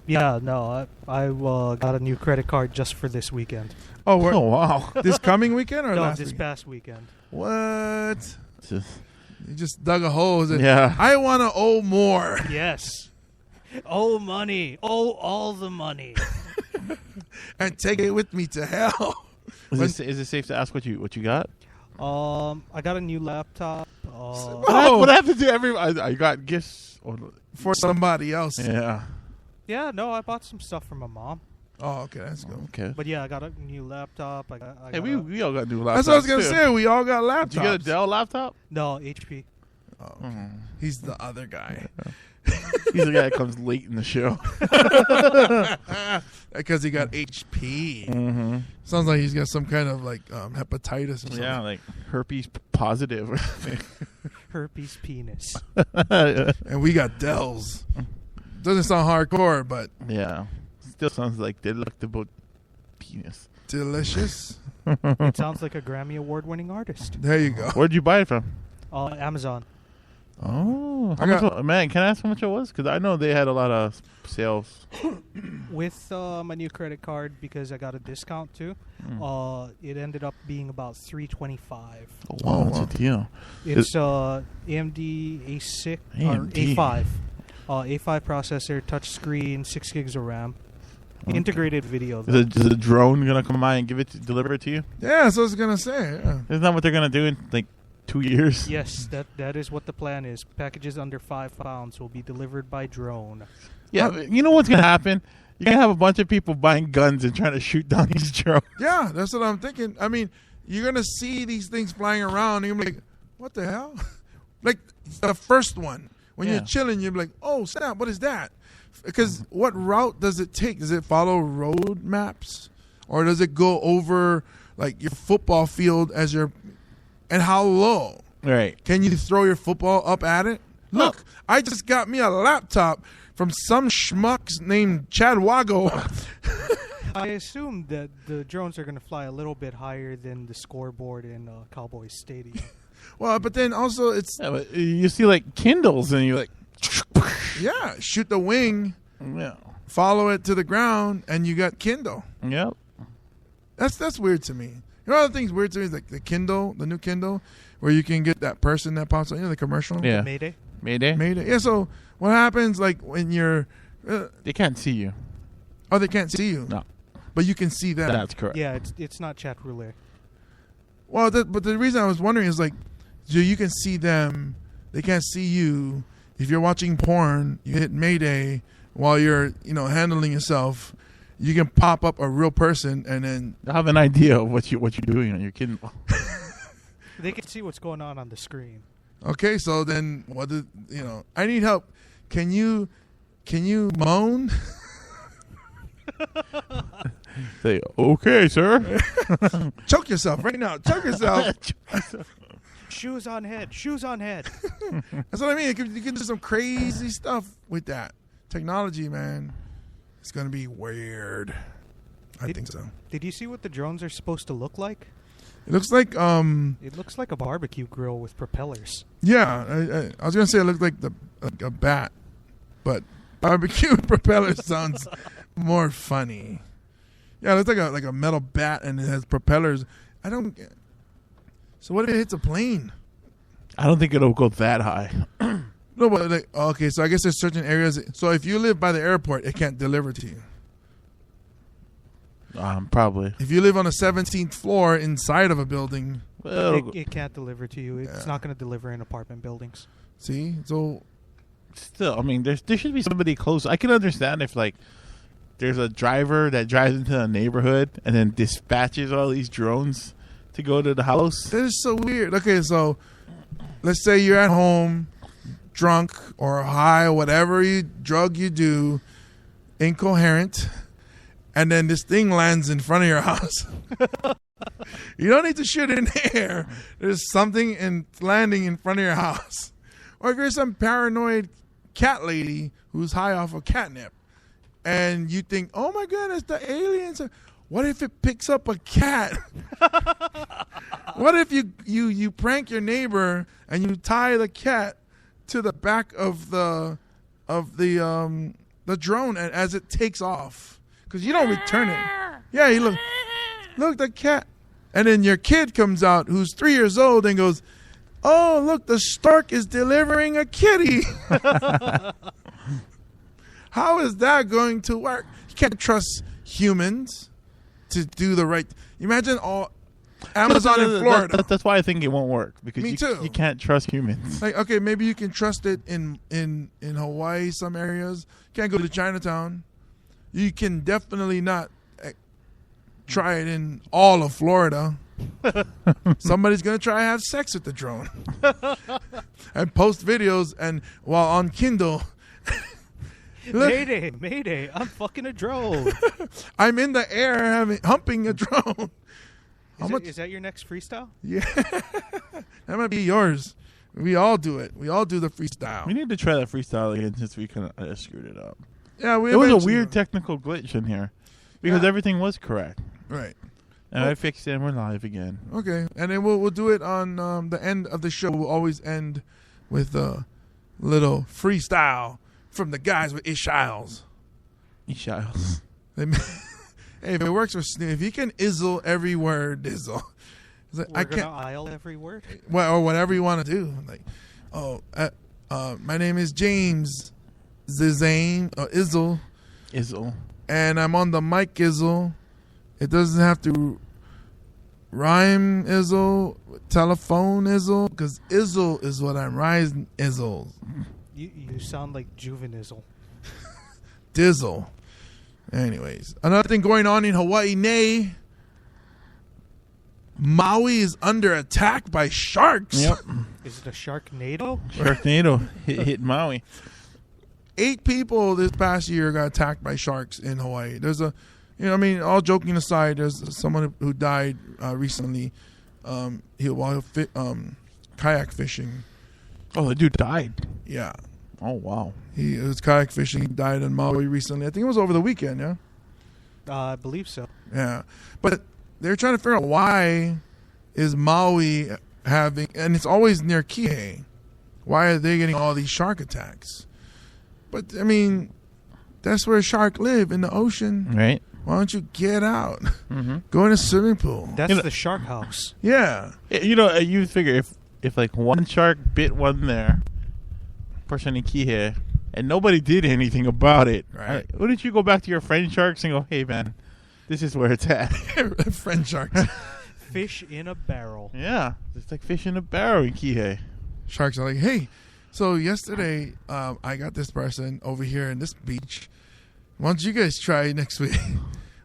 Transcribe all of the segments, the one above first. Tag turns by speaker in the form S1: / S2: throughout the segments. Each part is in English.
S1: Yeah, no, I got a new credit card just for this weekend.
S2: Oh, wow. This coming weekend or
S1: No,
S2: last
S1: this
S2: weekend?
S1: past weekend.
S2: What? You just dug a hole.
S3: Yeah.
S2: I want to owe more.
S1: Yes. Owe money. Owe all the money.
S2: And take it with me to hell.
S3: Is it safe to ask what you got?
S1: I got a new laptop.
S3: What happened to everybody? I got gifts
S2: for somebody else.
S3: Yeah.
S1: Yeah, no, I bought some stuff for my mom.
S2: Oh, okay, that's good.
S3: Okay.
S1: But yeah, I got a new laptop.
S3: We all got new laptops.
S2: That's what I was gonna say. We all got laptops.
S3: Did you get a Dell laptop?
S1: No, HP.
S2: Oh, okay. He's the other guy.
S3: He's the guy that comes late in the show.
S2: Because he got HP.
S3: Mm-hmm.
S2: Sounds like he's got some kind of like hepatitis or something.
S3: Yeah, like herpes positive.
S1: Herpes penis.
S2: And we got Dells. Doesn't sound hardcore, but
S3: yeah, still sounds like delectable penis.
S2: Delicious.
S1: It sounds like a Grammy Award-winning artist.
S2: There you go.
S3: Where'd you buy it from?
S1: Amazon.
S3: Oh, man, can I ask how much it was? Because I know they had a lot of sales.
S1: With my new credit card, because I got a discount too, it ended up being about $325.
S3: Oh, wow, that's a deal.
S1: It's AMD A6 or A5. A5 processor, touchscreen, 6 gigs of RAM. Okay. Integrated video.
S3: Is a drone going to come by and deliver it to you?
S2: Yeah, that's what I was going to say. Yeah.
S3: Isn't that what they're going to do in like 2 years?
S1: Yes, that is what the plan is. Packages under 5 pounds will be delivered by drone.
S3: Yeah, you know what's going to happen? You're going to have a bunch of people buying guns and trying to shoot down these drones.
S2: Yeah, that's what I'm thinking. I mean, you're going to see these things flying around and you're like, what the hell? Like the first one. When you're chilling, you're like, oh, snap, what is that? Because what route does it take? Does it follow road maps? Or does it go over, like, your football field as your... And how low?
S3: Right.
S2: Can you throw your football up at it? Look, I just got me a laptop from some schmucks named Chad Wago.
S1: I assume that the drones are going to fly a little bit higher than the scoreboard in Cowboys Stadium.
S2: Well, but then also it's...
S3: Yeah, but you see, like, Kindles, and you're like...
S2: Yeah, shoot the wing,
S3: yeah,
S2: follow it to the ground, and you got Kindle.
S3: Yep.
S2: That's weird to me. You know, other things weird to me is like the Kindle, the new Kindle, where you can get that person that pops up, you know, the commercial?
S3: Yeah.
S1: Mayday?
S2: Yeah, so what happens, like, when you're...
S3: they can't see you.
S2: Oh, they can't see you?
S3: No.
S2: But you can see them.
S3: That's correct.
S1: Yeah, it's not chat roulette.
S2: Well, but the reason I was wondering is, like, so you can see them, they can't see you. If you're watching porn, you hit Mayday while you're, handling yourself. You can pop up a real person and then...
S3: I have an idea of what you're doing on your Kindle.
S1: They can see what's going on the screen.
S2: Okay, so then I need help. Can you moan?
S3: Say, okay, sir.
S2: Choke yourself right now. Choke yourself.
S1: Shoes on head.
S2: That's what I mean. You can do some crazy stuff with that technology, man. It's gonna be weird. I think so.
S1: Did you see what the drones are supposed to look like?
S2: It looks like
S1: It looks like a barbecue grill with propellers.
S2: Yeah, I was gonna say it looked like a bat, but barbecue propeller sounds more funny. Yeah, it looks like a metal bat and it has propellers. I don't. So what if it hits a plane?
S3: I don't think it'll go that high.
S2: No, but okay, so I guess there's certain areas. So if you live by the airport, it can't deliver to you.
S3: Probably.
S2: If you live on a 17th floor inside of a building,
S1: it can't deliver to you. It's not going to deliver in apartment buildings.
S2: See, so
S3: still, I mean, there should be somebody close. I can understand if there's a driver that drives into a neighborhood and then dispatches all these drones to go to the house.
S2: That is so weird. Okay, so let's say you're at home, drunk or high, whatever drug you do, incoherent, and then this thing lands in front of your house. You don't need to shoot in the air. There's something landing in front of your house. Or if you're some paranoid cat lady who's high off of catnip, and you think, oh my goodness, the aliens are... What if it picks up a cat? What if you prank your neighbor and you tie the cat to the back of the the drone, and as it takes off, because you don't return it. Yeah, you look, the cat. And then your kid comes out who's 3 years old and goes, "Oh, look, the stork is delivering a kitty." How is that going to work? You can't trust humans to do the right. Imagine all Amazon in Florida.
S3: That's why I think it won't work, because
S2: Me too.
S3: You can't trust humans.
S2: Like, okay, maybe you can trust it in Hawaii, some areas. You can't go to Chinatown. You can definitely not try it in all of Florida. Somebody's going to try to have sex with the drone and post videos, and while on Kindle.
S1: Mayday, I'm fucking a drone.
S2: I'm in the air humping a drone.
S1: Is that your next freestyle?
S2: Yeah. That might be yours. We all do it. We all do the freestyle.
S3: We need to try that freestyle again since we kind of screwed it up.
S2: Yeah,
S3: it was a weird technical glitch in here because everything was correct.
S2: Right.
S3: And I fixed it and we're live again.
S2: Okay. And then we'll do it on the end of the show. We'll always end with a little freestyle from the guys with Ishiles.
S3: Ishiles.
S2: Hey, if it works for Snoop, if he can izzle every word, izzle.
S1: Like, we're gonna aisle every word?
S2: Well, or whatever you want to do. Like, my name is James Zizane, or Izzle.
S3: Izzle.
S2: And I'm on the mic, Izzle. It doesn't have to rhyme, Izzle, telephone, Izzle, because Izzle is what I'm rising, Izzle.
S1: You sound like Juvenizzle.
S2: Dizzle. Anyways, another thing going on in Hawaii, Maui is under attack by sharks.
S3: Yep.
S1: Is it a Sharknado?
S3: Sharknado hit Maui.
S2: 8 people this past year got attacked by sharks in Hawaii. There's all joking aside, there's someone who died recently while kayak fishing.
S3: Oh, the dude died.
S2: Yeah.
S3: Oh, wow.
S2: He was kayak fishing. He died in Maui recently. I think it was over the weekend, yeah?
S1: I believe so.
S2: Yeah. But they're trying to figure out why is Maui having, and it's always near Kihei, why are they getting all these shark attacks? But, I mean, that's where sharks live, in the ocean.
S3: Right.
S2: Why don't you get out?
S3: Mm-hmm.
S2: Go in a swimming pool.
S1: That's the shark house.
S2: Yeah.
S3: You figure if like one shark bit one there, person in Kihei, and nobody did anything about it,
S2: right?
S3: Wouldn't you go back to your friend sharks and go, "Hey, man, this is where it's at."
S2: Friend sharks.
S1: Fish in a barrel.
S3: Yeah, it's like fish in a barrel in Kihei.
S2: Sharks are like, "Hey, so yesterday I got this person over here in this beach. Why don't you guys try next week?"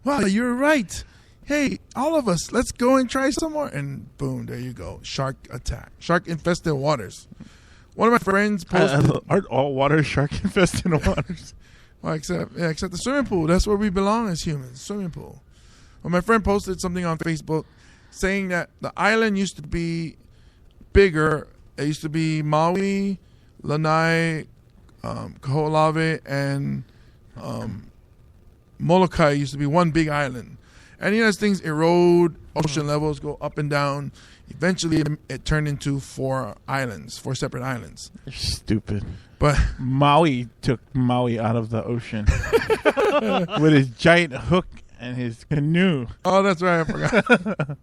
S2: "Wow, you're right. Hey, all of us, let's go and try some more." And boom, there you go. Shark attack. Shark infested waters. One of my friends posted...
S3: Aren't all waters shark-infested waters?
S2: Well, except the swimming pool. That's where we belong as humans, swimming pool. Well, my friend posted something on Facebook saying that the island used to be bigger. It used to be Maui, Lanai, Kaho'olawe, and Molokai used to be one big island. And as things erode, ocean levels go up and down. Eventually, it turned into 4 separate islands.
S3: You're stupid.
S2: But
S3: Maui took Maui out of the ocean with his giant hook and his canoe.
S2: Oh, that's right. I forgot.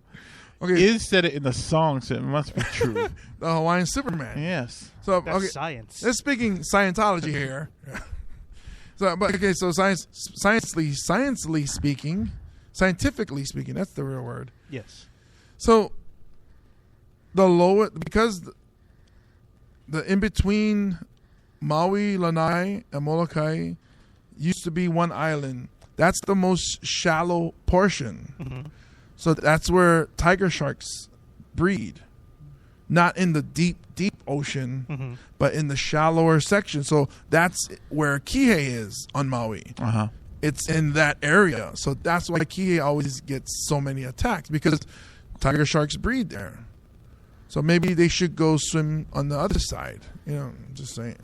S2: Okay,
S3: Iz said it in the song, so it must be true.
S2: The Hawaiian Superman.
S3: Yes.
S2: So
S1: That's science.
S2: Let's speaking Scientology here. So scientifically speaking, that's the real word.
S1: Yes.
S2: So because the in between Maui, Lanai, and Molokai used to be one island. That's the most shallow portion.
S1: Mm-hmm.
S2: So that's where tiger sharks breed. Not in the deep ocean,
S1: Mm-hmm.
S2: but in the shallower section. So that's where Kihei is on Maui.
S3: Uh-huh.
S2: It's in that area. So that's why Kihei always gets so many attacks, because tiger sharks breed there. So maybe they should go swim on the other side. Just saying.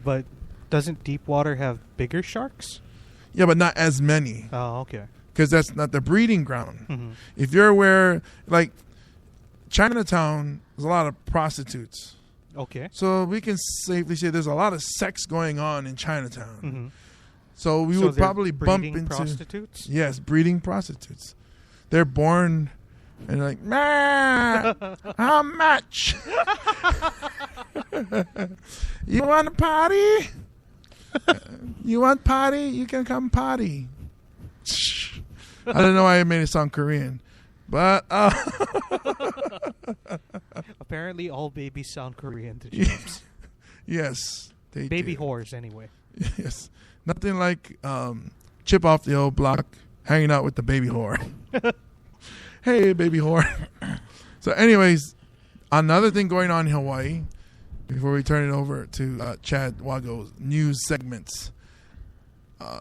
S1: But doesn't deep water have bigger sharks?
S2: Yeah, but not as many.
S1: Oh, okay.
S2: Because that's not the breeding ground.
S1: Mm-hmm.
S2: If you're aware, like Chinatown, there's a lot of prostitutes.
S1: Okay.
S2: So we can safely say there's a lot of sex going on in Chinatown.
S1: Mm-hmm.
S2: So we
S1: So
S2: would
S1: they're
S2: probably bump
S1: breeding
S2: into
S1: prostitutes.
S2: yes, breeding prostitutes. They're born and they're like, "Ma, how much? You want a party? You want party? You can come party." I don't know why I made it sound Korean, but
S1: Apparently, all babies sound Korean to James.
S2: yes, they
S1: Baby
S2: do.
S1: whores, anyway.
S2: Yes, nothing like Chip off the old block hanging out with the baby whore. Hey, baby whore. So, anyways, another thing going on in Hawaii before we turn it over to Chad Wago's news segments.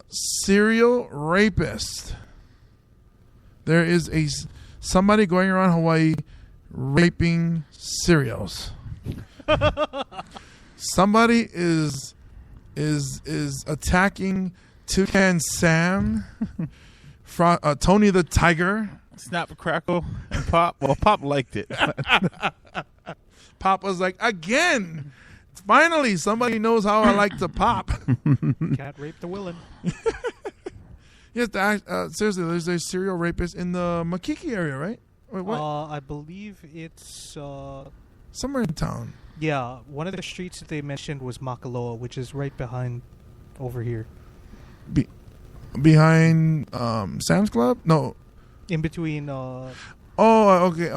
S2: Serial rapist. There is somebody going around Hawaii raping cereals. Somebody is attacking Toucan Sam, Tony the Tiger.
S3: Snap, crackle, and pop. Well, Pop liked it.
S2: Pop was like, again, finally somebody knows how I like to pop.
S1: Can't rape the willing.
S2: Yes, seriously, there's a serial rapist in the Makiki area, right? Wait, what?
S1: I believe it's
S2: Somewhere in town.
S1: yeah. One of the streets that they mentioned was Makaloa, which is right behind over here,
S2: Behind Sam's Club? No.
S1: in between.
S2: Oh, okay.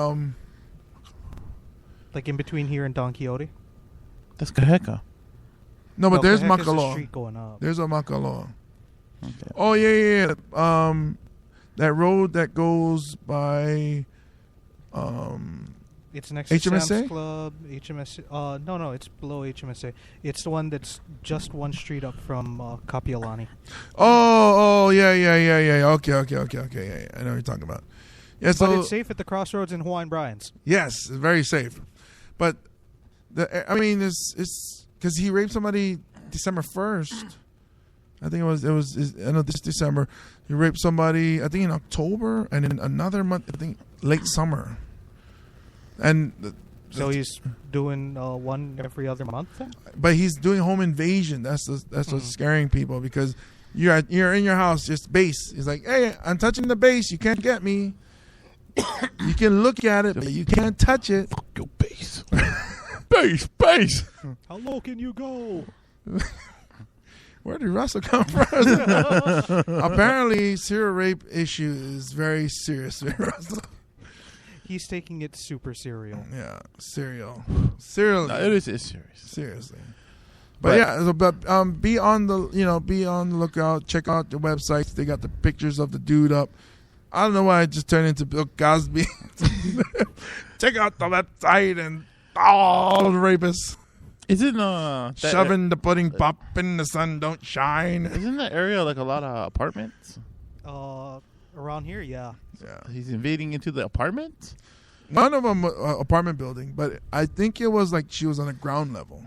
S1: Like in between here and Don Quixote.
S3: That's Kaheka.
S2: No, but there's
S1: Kaheka's the
S2: Makaloa.
S1: street going up.
S2: There's a Makaloa.
S3: Okay.
S2: Oh, yeah. That road that goes by
S1: It's next to
S2: HMSA?
S1: Sam's Club, HMSA. No, it's below HMSA. It's the one that's just one street up from Kapiolani.
S2: Oh, yeah. Okay. Yeah. I know what you're talking about. Yeah, so
S1: But it's safe at the crossroads in Hawaiian Brian's.
S2: yes, it's very safe. But it's because he raped somebody December 1st. I think it was I know this December. He raped somebody I think in October, and in another month I think late summer. And
S1: So he's doing one every other month then?
S2: but he's doing home invasion. That's what's scaring people, because you're in your house, just base. He's like, hey, I'm touching the base. You can't get me. You can look at it, but you can't touch it.
S3: Go base. base.
S1: How low can you go?
S2: Where did Russell come from? Apparently, serial rape issue is very serious with Russell.
S1: He's taking it super serial.
S2: Yeah, serial.
S3: No, it is serious.
S2: Seriously. But yeah, be on the lookout. Check out the websites. They got the pictures of the dude up. I don't know why I just turned into Bill Cosby. Check out the website and all the rapists.
S3: Isn't
S2: Shoving the pudding pop in the sun don't shine.
S3: Isn't that area like a lot of apartments?
S1: Around here, yeah.
S2: Yeah.
S3: He's invading into the apartments?
S2: None of them apartment building, but I think it was like she was on a ground level.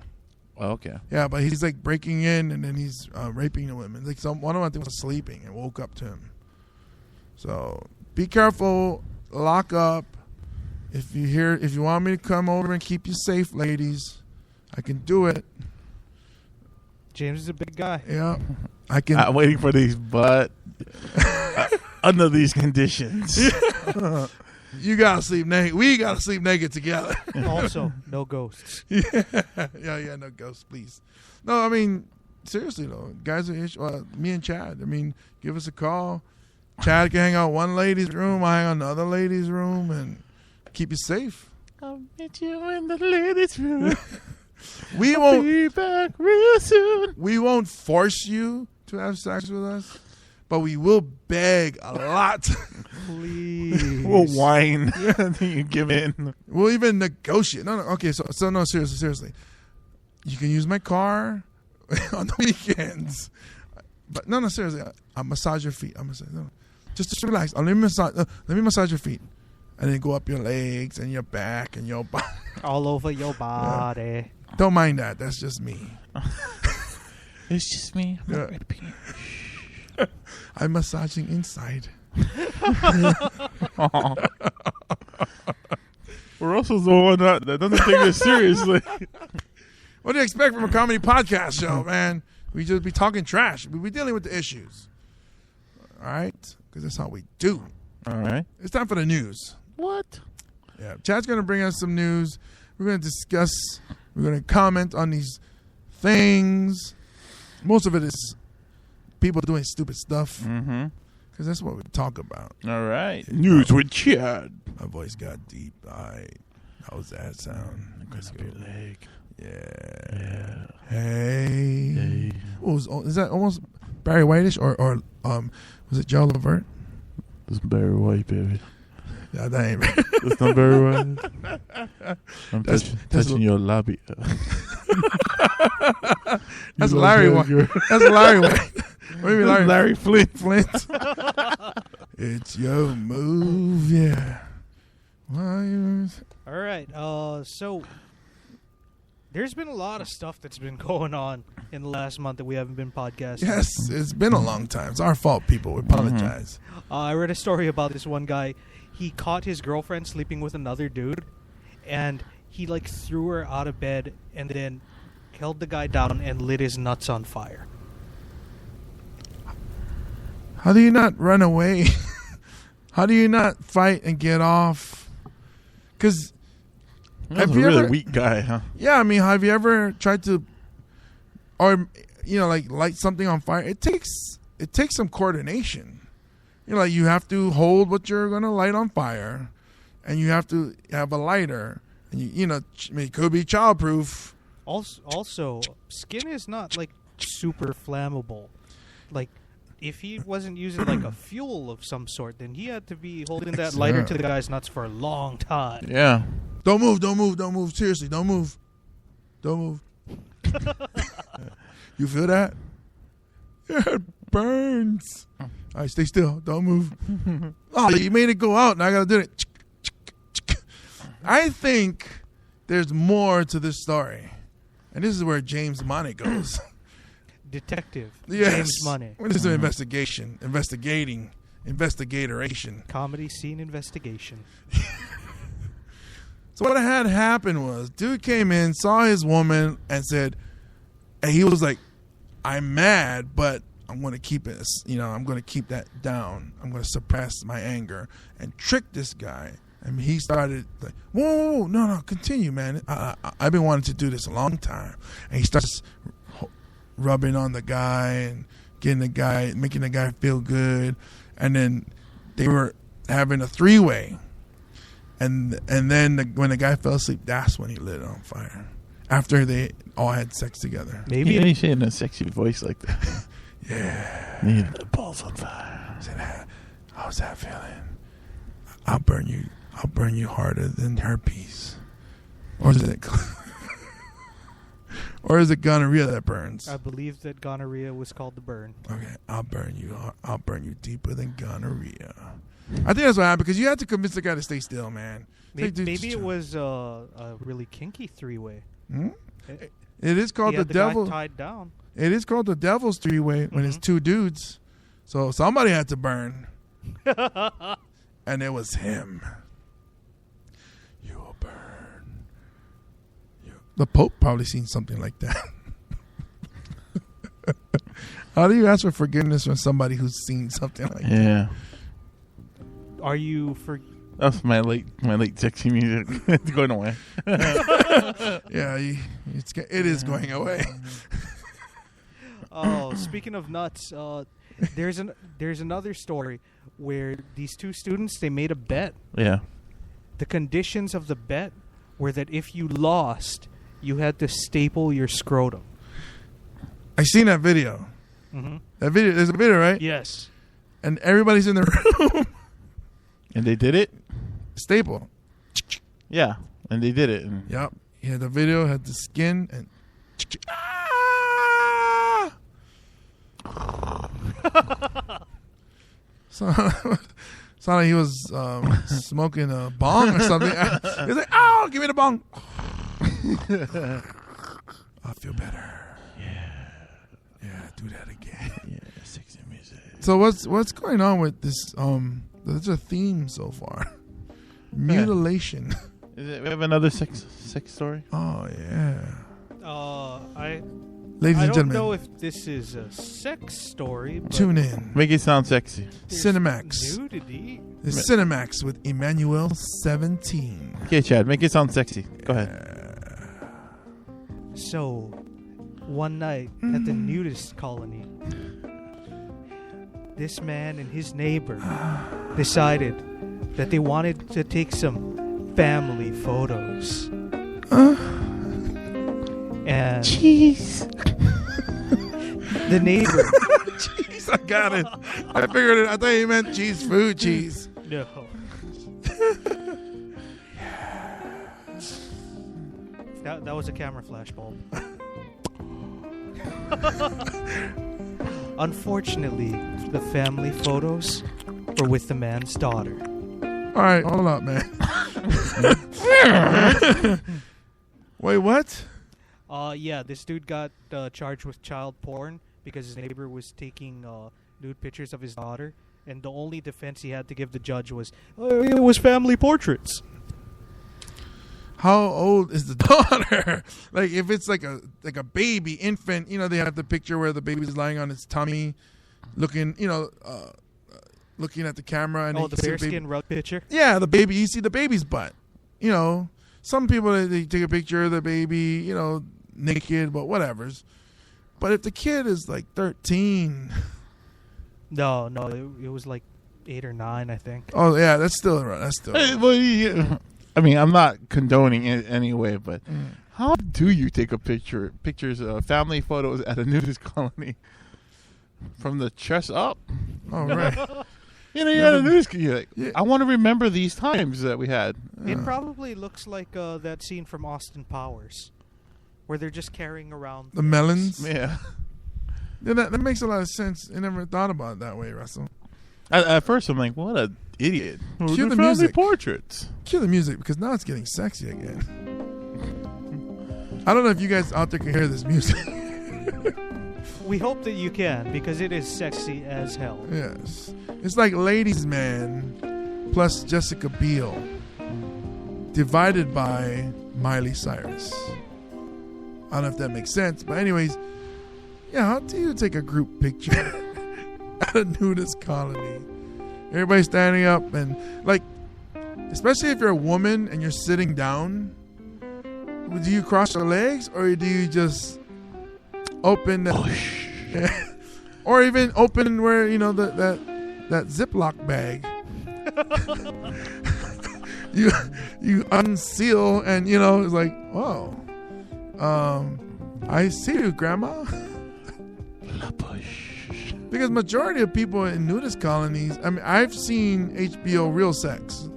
S3: Oh, okay.
S2: Yeah, but he's like breaking in and then he's raping the women. Like one of them I think was sleeping and woke up to him. So be careful. Lock up. If you want me to come over and keep you safe, ladies, I can do it.
S1: James is a big guy.
S2: Yeah, I can.
S3: I'm waiting for these, but under these conditions.
S2: You gotta sleep naked. We gotta sleep naked together.
S1: Also, no ghosts.
S2: Yeah. No ghosts, please. No, I mean seriously though, guys are me and Chad. I mean, give us a call. Chad can hang out one lady's room. I hang out in the other lady's room and keep you safe.
S3: I'll meet you in the ladies' room.
S2: We
S3: I'll
S2: won't
S3: be back real soon.
S2: We won't force you to have sex with us, but we will beg a lot.
S1: Please.
S3: We'll whine. You give in.
S2: We'll even negotiate. No, okay. So no, seriously. You can use my car on the weekends, but no, seriously. I'll massage your feet. Just relax. Let me massage your feet, and then go up your legs and your back and your body.
S1: All over your body.
S2: Yeah. Don't mind that. That's just me.
S3: It's just me. I'm not ready to pee.
S2: I'm massaging inside.
S3: Russell's the one that doesn't take this seriously.
S2: What do you expect from a comedy podcast show, man? We just be talking trash. We be dealing with the issues. All right? Because that's how we do.
S3: All right.
S2: It's time for the news.
S3: What?
S2: Yeah. Chad's going to bring us some news. We're going to discuss. We're going to comment on these things. Most of it is people doing stupid stuff.
S3: Mm-hmm.
S2: Because that's what we talk about.
S3: All right. News with Chad.
S2: My voice got deep. All right. How was that sound?
S3: Let's go. Leg.
S2: Yeah. Hey. Is that almost Barry Whitish or was it Joe Levert?
S3: It's Barry White, baby.
S2: Yeah, that ain't.
S3: That's not Barry White. I'm touching your labia.
S2: That's Larry White. That's Larry White. Maybe
S3: Larry Flint.
S2: It's your move, yeah.
S1: All right. So there's been a lot of stuff that's been going on in the last month that we haven't been podcasting.
S2: Yes, it's been a long time. It's our fault, people. We apologize.
S1: I read a story about this one guy. He caught his girlfriend sleeping with another dude, and he threw her out of bed and then held the guy down and lit his nuts on fire.
S2: How do you not run away? How do you not fight and get off? Because
S3: That's a really weak guy, huh?
S2: Yeah, I mean, have you ever tried to, or light something on fire? It takes some coordination. You have to hold what you're gonna light on fire, and you have to have a lighter, and it could be childproof.
S1: Also, skin is not super flammable. If he wasn't using a fuel of some sort, then he had to be holding that lighter to the guy's nuts for a long time.
S3: Yeah.
S2: Don't move. Seriously, don't move. You feel that? Yeah, it burns. All right, stay still. Don't move. Oh, you made it go out. Now I got to do it. I think there's more to this story. And this is where James Money goes.
S1: Detective.
S2: Yes.
S1: James Money.
S2: What is an investigatoration.
S1: Comedy scene investigation.
S2: So what had happened was, dude came in, saw his woman, and said, and he was like, I'm mad, but I'm going to keep it, I'm going to keep that down. I'm going to suppress my anger and trick this guy. And he started like, whoa, no, continue, man. I've been wanting to do this a long time. And he starts rubbing on the guy and making the guy feel good. And then they were having a three-way. And then when the guy fell asleep, that's when he lit it on fire. After they all had sex together.
S1: Maybe
S3: he's saying a sexy voice like that.
S2: Yeah.
S3: Need the balls on fire.
S2: How's that feeling? I'll burn you harder than herpes. Or is it or is it gonorrhea that burns?
S1: I believe that gonorrhea was called the burn.
S2: Okay, I'll burn you deeper than gonorrhea. I think that's what happened because you had to convince the guy to stay still, man.
S1: Maybe it was a really kinky three-way.
S2: Hmm? It is called the devil.
S1: Guy tied down.
S2: It is called the devil's three-way when it's two dudes. So somebody had to burn, and it was him. You will burn. The Pope probably seen something like that. How do you ask for forgiveness from somebody who's seen something like that?
S3: Yeah.
S1: Are you for?
S3: That's my late sexy music. It's going away.
S2: Yeah, it is going away.
S1: Oh, speaking of nuts, there's another story where these two students, they made a bet.
S3: Yeah.
S2: The
S1: The conditions of the bet were that if you lost, you had to staple your scrotum.
S2: I seen that video.
S1: Mm-hmm.
S2: That video, there's a video, right?
S1: Yes.
S2: And everybody's in the room.
S3: And they did it?
S2: Staple.
S3: Yeah. And they did it. And
S2: Yep. He had the video, had the skin, and ah! Sounded like he was smoking a bong or something. He's like, "Oh, give me the bong." I feel better. Yeah, do that again.
S3: yeah, sexy music.
S2: So what's going on with this? There's a theme so far. Mutilation.
S3: Is it? We have another sex story.
S2: Oh yeah. Ladies
S1: I
S2: and
S1: don't know
S2: gentlemen,
S1: if this is a sex story, but
S2: tune in.
S3: Make it sound sexy.
S1: there's
S2: Cinemax.
S1: nudity.
S2: The Cinemax with Emmanuel 17.
S3: Okay, Chad, make it sound sexy. Go ahead.
S1: So, one night at the nudist colony, this man and his neighbor decided that they wanted to take some family photos. And
S3: Jeez.
S2: The neighbor. Cheese, I got it. I figured it. I thought you meant cheese food cheese.
S1: No. That was a camera flash bulb. Unfortunately, the family photos were with the man's daughter.
S2: All right, hold up, man. Wait, what?
S1: Yeah, this dude got charged with child porn because his neighbor was taking nude pictures of his daughter, and the only defense he had to give the judge was, it was family portraits.
S2: How old is the daughter? Like, if it's like a baby, infant, they have the picture where the baby's lying on its tummy, looking, looking at the camera. And
S1: the bearskin rug picture?
S2: Yeah, the baby. You see the baby's butt. Some people, they take a picture of the baby, naked, but whatever's. But if the kid is like 13.
S1: No, it was like 8 or 9, I think.
S2: Oh, yeah, that's still right.
S3: Well, yeah. I mean, I'm not condoning it anyway, but how do you take pictures of family photos at a nudist colony from the chest up?
S2: Oh, right.
S3: You're at a nudist colony. I want to remember these times that we had.
S1: It probably looks like that scene from Austin Powers, where they're just carrying around
S2: the melons.
S3: Yeah.
S2: That makes a lot of sense. I never thought about it that way, Russell.
S3: At first, I'm like, what an idiot.
S2: Cue the
S3: family
S2: music.
S3: portraits.
S2: Cue the music, because now it's getting sexy again. I don't know if you guys out there can hear this music.
S1: We hope that you can, because it is sexy as hell.
S2: Yes. It's like Ladies Man plus Jessica Biel divided by Miley Cyrus. I don't know if that makes sense, but anyways, yeah, how do you take a group picture at a nudist colony? Everybody standing up and, like, especially if you're a woman and you're sitting down, do you cross your legs or do you just open or even open where, that Ziploc bag? you unseal and, it's like, whoa. I see you, Grandma. Because majority of people in nudist colonies, I mean, I've seen HBO Real Sex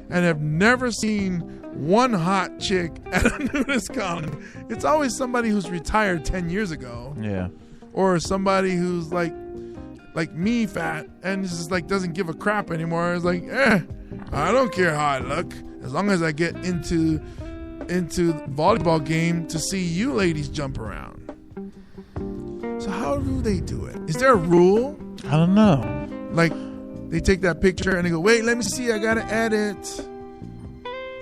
S2: and have never seen one hot chick at a nudist colony. It's always somebody who's retired 10 years ago.
S3: Yeah.
S2: Or somebody who's like me, fat, and just like doesn't give a crap anymore. It's like, I don't care how I look as long as I get into the volleyball game to see you ladies jump around. So how do they do it? Is there a rule?
S3: I don't know.
S2: Like, they take that picture and they go, wait, let me see, I gotta edit.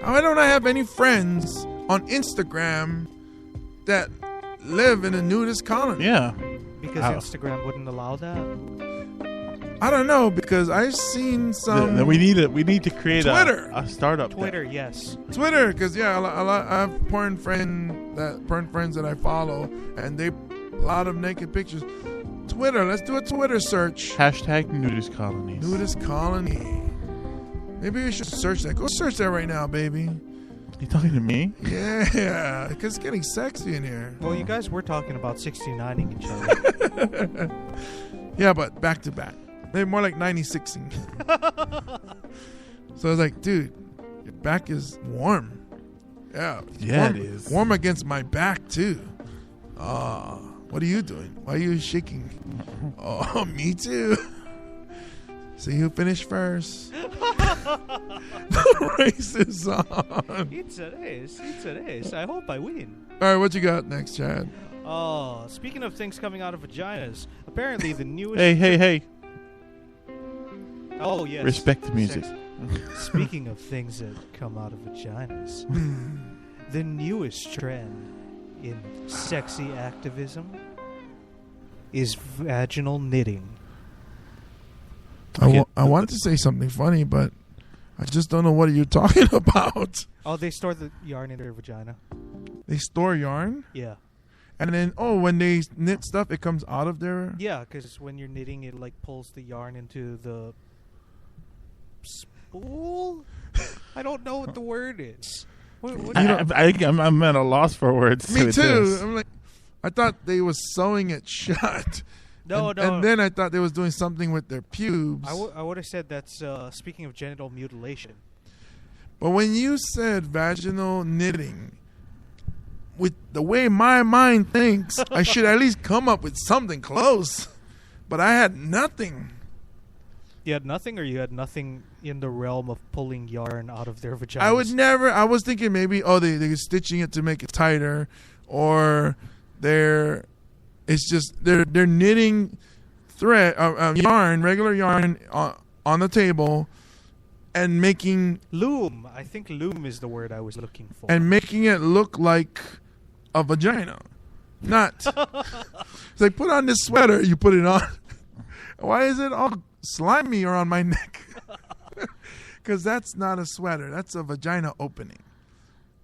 S2: Why don't I have any friends on Instagram that live in a nudist colony?
S3: Yeah.
S1: Because Instagram wouldn't allow that?
S2: I don't know, because I've seen some...
S3: We need to create
S2: Twitter.
S3: a startup.
S1: Twitter, yes.
S2: Twitter, because, yeah, I have porn friends that I follow, and they... a lot of naked pictures. Twitter. Let's do a Twitter search.
S3: Hashtag nudist colonies.
S2: Nudist colony. Maybe we should search that. Go search that right now, baby.
S3: You talking to me?
S2: Yeah, because it's getting sexy in here.
S1: Well, you guys were talking about 69ing each other.
S2: Yeah, but back to back. Maybe more like 96ing. So I was like, dude, your back is warm. Yeah.
S3: Yeah,
S2: warm,
S3: it is.
S2: Warm against my back, too. What are you doing? Why are you shaking? Oh, me too. See who finished first. The race is on.
S1: It's a race. I hope I win.
S2: All right, what you got next, Chad?
S1: Oh, speaking of things coming out of vaginas, apparently the newest...
S3: Hey.
S1: Oh, yes.
S3: Respect the music.
S1: Speaking of things that come out of vaginas, the newest trend in sexy activism is vaginal knitting.
S2: I wanted to say something funny, but I just don't know what you're talking about.
S1: Oh, they store the yarn in their vagina.
S2: They store yarn?
S1: Yeah.
S2: And then, when they knit stuff, it comes out of their...
S1: Yeah, because when you're knitting, it like pulls the yarn into the spool? I don't know what the word is.
S3: I'm at a loss for words.
S2: Me too. I'm like, I thought they was sewing it shut.
S1: No.
S2: And then I thought they was doing something with their pubes.
S1: I would have said that's speaking of genital mutilation.
S2: But when you said vaginal knitting, with the way my mind thinks, I should at least come up with something close. But I had nothing.
S1: You had nothing, or you had nothing in the realm of pulling yarn out of their vaginas?
S2: I was thinking maybe, they're stitching it to make it tighter, or they're knitting thread, yarn, regular yarn on the table, and making
S1: loom. I think loom is the word I was looking for.
S2: And making it look like a vagina. Not. It's like, put on this sweater, you put it on. Why is it all slimy around my neck? Because that's not a sweater. That's a vagina opening.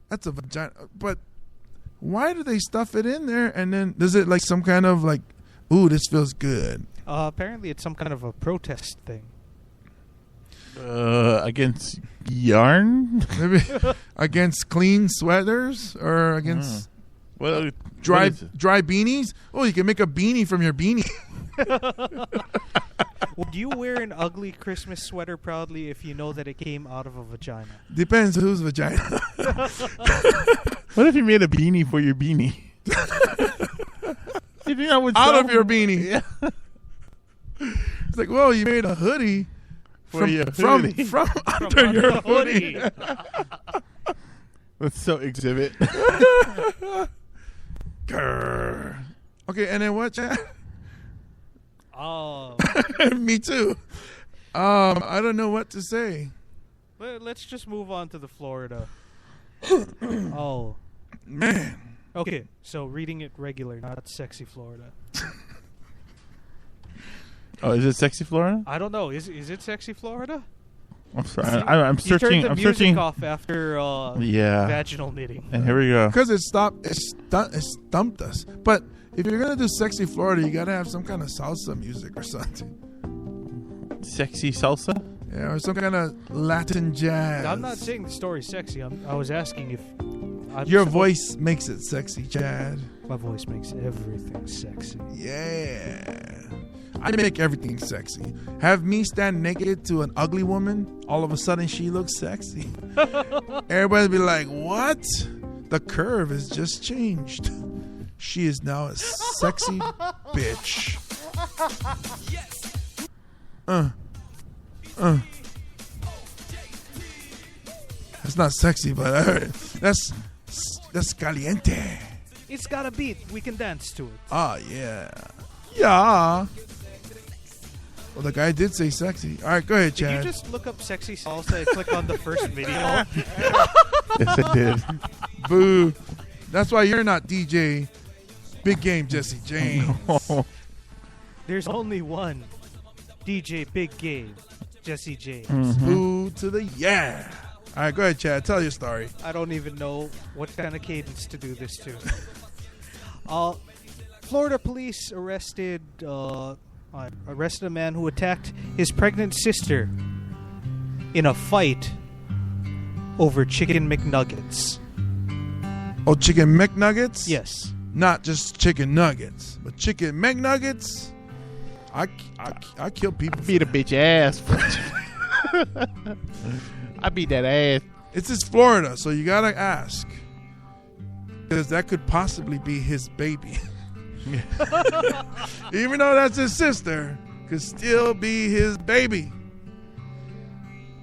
S2: That's a vagina. But why do they stuff it in there? And then does it like some kind of like, ooh, this feels good?
S1: Apparently it's some kind of a protest thing.
S3: Against yarn?
S2: Maybe against clean sweaters or against dry beanies? Oh, you can make a beanie from your beanie.
S1: Would you wear an ugly Christmas sweater proudly if you know that it came out of a vagina?
S2: Depends whose vagina.
S3: What if you made a beanie for your beanie? You think I would
S2: out of your beanie? Yeah. It's like, whoa, you made a hoodie from under your hoodie.
S3: Let's so exhibit.
S2: Grr. Okay, and then what, Chad?
S1: Oh.
S2: Me too. I don't know what to say.
S1: Let's just move on to the Florida. Oh.
S2: Man.
S1: Okay, so reading it regular, not sexy Florida.
S3: Oh, is it sexy Florida?
S1: I don't know. Is it sexy Florida?
S3: I'm sorry. I'm searching.
S1: You turned the music off after vaginal knitting.
S3: And here we go.
S2: Because it stumped us. But if you're gonna do sexy Florida, you gotta have some kind of salsa music or something.
S3: Sexy salsa?
S2: Yeah, or some kind of Latin jazz.
S1: I'm not saying the story's sexy. I was asking if
S2: your voice makes it sexy, Chad.
S1: My voice makes everything sexy.
S2: Yeah. I make everything sexy. Have me stand naked to an ugly woman, all of a sudden she looks sexy. Everybody be like, what? The curve has just changed. She is now a sexy bitch. That's not sexy, but that's caliente.
S1: It's got a beat. We can dance to it.
S2: Ah, yeah. Yeah. Well, the guy did say sexy. All right, go ahead, Chad.
S1: Did you just look up sexy salsa and click on the first video?
S3: Yes, I did.
S2: Boo. That's why you're not DJ Big Game Jesse James.
S3: No.
S1: There's only one DJ Big Game Jesse James.
S3: Mm-hmm.
S2: Boo to the yeah. All right, go ahead, Chad. Tell your story.
S1: I don't even know what kind of cadence to do this to. Florida police arrested a man who attacked his pregnant sister in a fight over chicken McNuggets.
S2: Oh, chicken McNuggets?
S1: Yes.
S2: Not just chicken nuggets, but chicken McNuggets. I kill people.
S3: Beat a bitch ass. I beat that ass.
S2: It's just Florida, so you gotta ask, because that could possibly be his baby. Even though that's his sister, could still be his baby.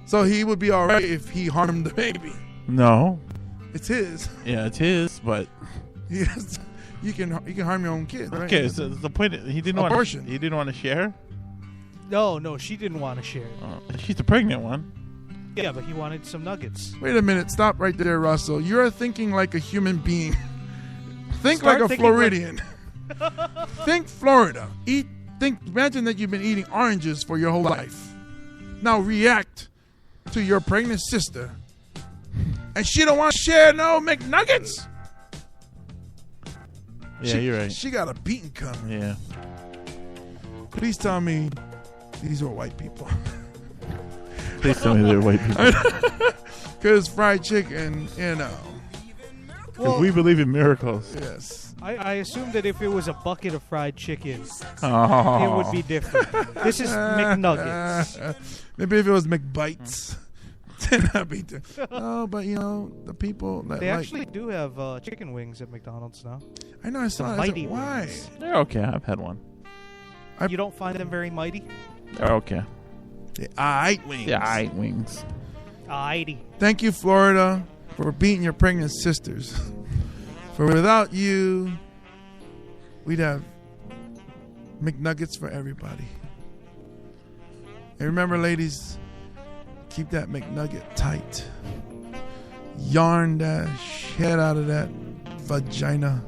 S2: So he would be all right if he harmed the baby.
S3: No,
S2: it's his.
S3: Yeah, it's his, but
S2: yes, you can harm your own kid. Right?
S3: Okay, so the point he didn't
S2: abortion.
S3: He didn't want to share.
S1: No, she didn't want to share.
S3: She's the pregnant one.
S1: Yeah, but he wanted some nuggets.
S2: Wait a minute, stop right there, Russell. You're thinking like a human being. Think
S1: Start
S2: like a
S1: thinking like-
S2: Floridian. Think Florida. Imagine that you've been eating oranges for your whole life. Now react to your pregnant sister, and she don't want to share no McNuggets.
S3: Yeah, you're right.
S2: She got a beating coming.
S3: Yeah.
S2: Please tell me these are white people.
S3: Please tell me they're white people.
S2: Because fried chicken, you know.
S3: 'Cause we believe in miracles.
S2: Yes.
S1: I assume that if it was a bucket of fried chicken,
S3: Oh.
S1: it would be different. This is McNuggets.
S2: Maybe if it was McBites, then that'd be different. No, but you know, the people that
S1: They
S2: like,
S1: actually do have chicken wings at McDonald's now.
S2: I know, I saw it. I
S1: Mighty
S2: said, why?
S1: wings.
S3: They're okay. I've had one.
S1: You don't find them very mighty?
S3: They're okay.
S2: The aight wings.
S3: Yeah, I eat wings.
S1: Mighty.
S2: Thank you, Florida, for beating your pregnant sisters. For without you, we'd have McNuggets for everybody. And remember, ladies, keep that McNugget tight. Yarn that shit out of that vagina.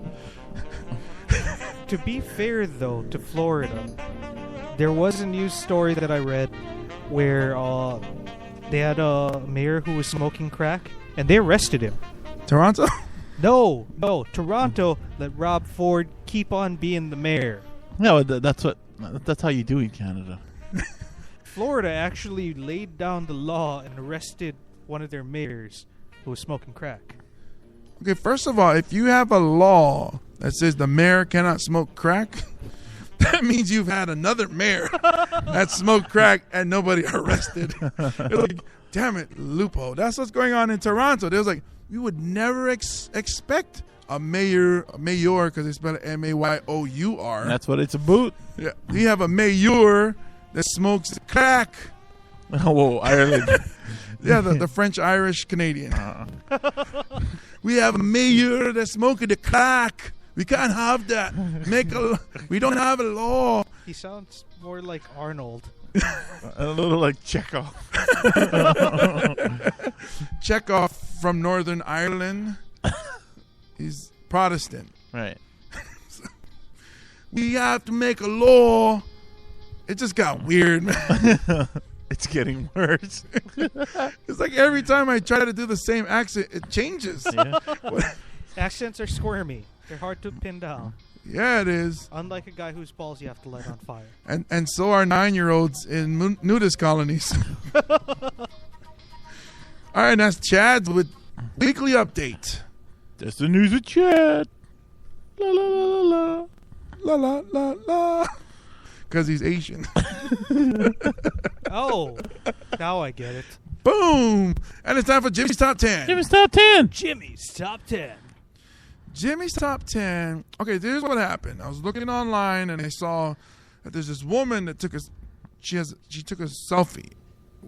S1: To be fair, though, to Florida, there was a news story that I read where they had a mayor who was smoking crack, and they arrested him.
S2: Toronto?
S1: No, Toronto let Rob Ford keep on being the mayor.
S3: No, that's how you do in Canada.
S1: Florida actually laid down the law and arrested one of their mayors who was smoking crack.
S2: Okay, first of all, if you have a law that says the mayor cannot smoke crack, that means you've had another mayor that smoked crack and nobody arrested. You're like, damn it, loophole. That's what's going on in Toronto. They was like, we would never expect a mayor, because they spell it Mayour.
S3: That's what it's about.
S2: Yeah, we have a mayor that smokes crack.
S3: Oh, whoa, Ireland.
S2: Yeah, the French, Irish, Canadian. We have a mayor that's smoking the crack. We can't have that. We don't have a law.
S1: He sounds more like Arnold.
S3: A little like Chekhov.
S2: Chekhov from Northern Ireland. He's Protestant.
S3: Right.
S2: We have to make a law. It just got weird, man.
S3: It's getting worse.
S2: It's like every time I try to do the same accent, it changes.
S3: Yeah.
S1: Accents are squirmy. They're hard to pin down.
S2: Yeah, it is.
S1: Unlike a guy whose balls you have to light on fire.
S2: And so are 9-year-olds in nudist colonies. All right, that's Chad with weekly update.
S3: That's the news with Chad. La la la la
S2: La la la la. Because he's Asian.
S1: Oh, now I get it.
S2: Boom. And it's time for Jimmy's Top 10.
S3: Jimmy's Top 10.
S1: Jimmy's Top 10.
S2: Jimmy's Top 10. Okay, here's what happened. I was looking online and I saw that there's this woman that took she took a selfie.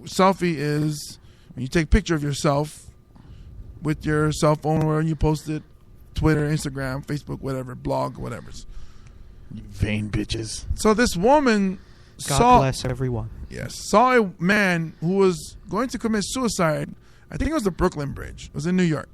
S2: Selfie is when you take a picture of yourself with your cell phone or you post it, Twitter, Instagram, Facebook, whatever, blog, whatever.
S3: You vain bitches.
S2: So this woman
S1: God bless everyone.
S2: saw a man who was going to commit suicide. I think it was the Brooklyn Bridge. It was in New York.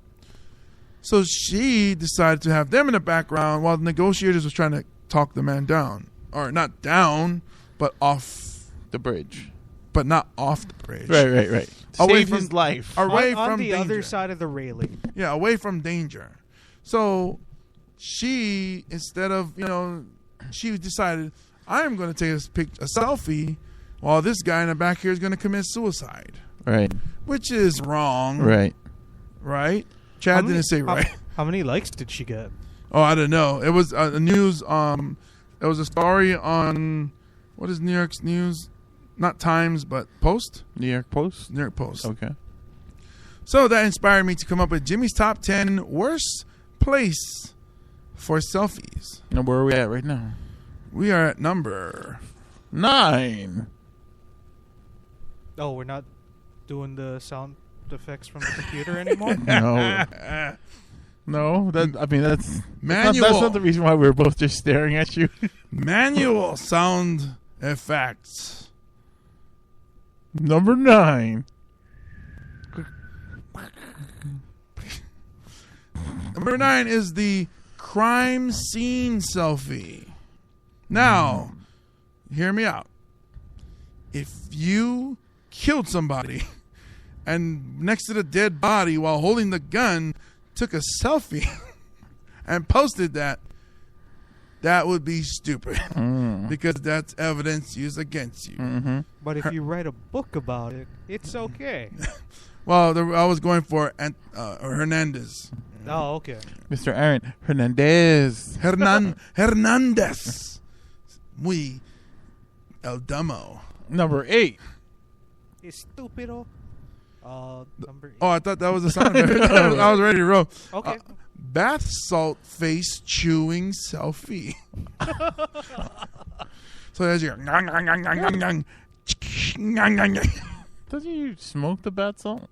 S2: So she decided to have them in the background while the negotiators was trying to talk the man down. Or not down, but off
S3: The bridge.
S2: but not off the bridge.
S3: Right.
S2: Away
S3: Saved
S2: from-
S3: his life.
S2: Away
S1: on
S2: from
S1: the
S2: danger.
S1: other side of the railing.
S2: Yeah, away from danger. So she, instead of, she decided, I'm going to take a selfie while this guy in the back here is going to commit suicide.
S3: Right.
S2: Which is wrong.
S3: Right.
S2: Right? Chad didn't say right.
S1: How many likes did she get?
S2: Oh, I don't know. It was a news. It was a story on, what is New York's news? Not Times, but Post?
S3: New York Post.
S2: New York Post.
S3: Okay.
S2: So that inspired me to come up with Jimmy's Top 10 Worst Place for Selfies.
S3: And where are we at right now?
S2: We are at number
S3: 9.
S1: Oh, we're not doing the sound effects from the computer anymore?
S3: No. No, that's
S2: Manual.
S3: That's not the reason why we were both just staring at you.
S2: Manual sound effects.
S3: Number 9.
S2: Number 9 is the crime scene selfie. Now, hear me out. If you killed somebody and next to the dead body while holding the gun took a selfie and posted that, that would be stupid because that's evidence used against you.
S1: But if you write a book about it, it's okay.
S2: Well, I was going for Hernandez.
S1: Oh, okay.
S3: Mr. Aaron Hernandez.
S2: Hernandez. Muy el demo.
S3: Number 8.
S1: Estupido. Number 8.
S2: Oh, I thought that was a sound. I was ready to roll.
S1: Okay.
S2: Bath salt face chewing selfie. So there's your.
S3: Doesn't you smoke the bath salt?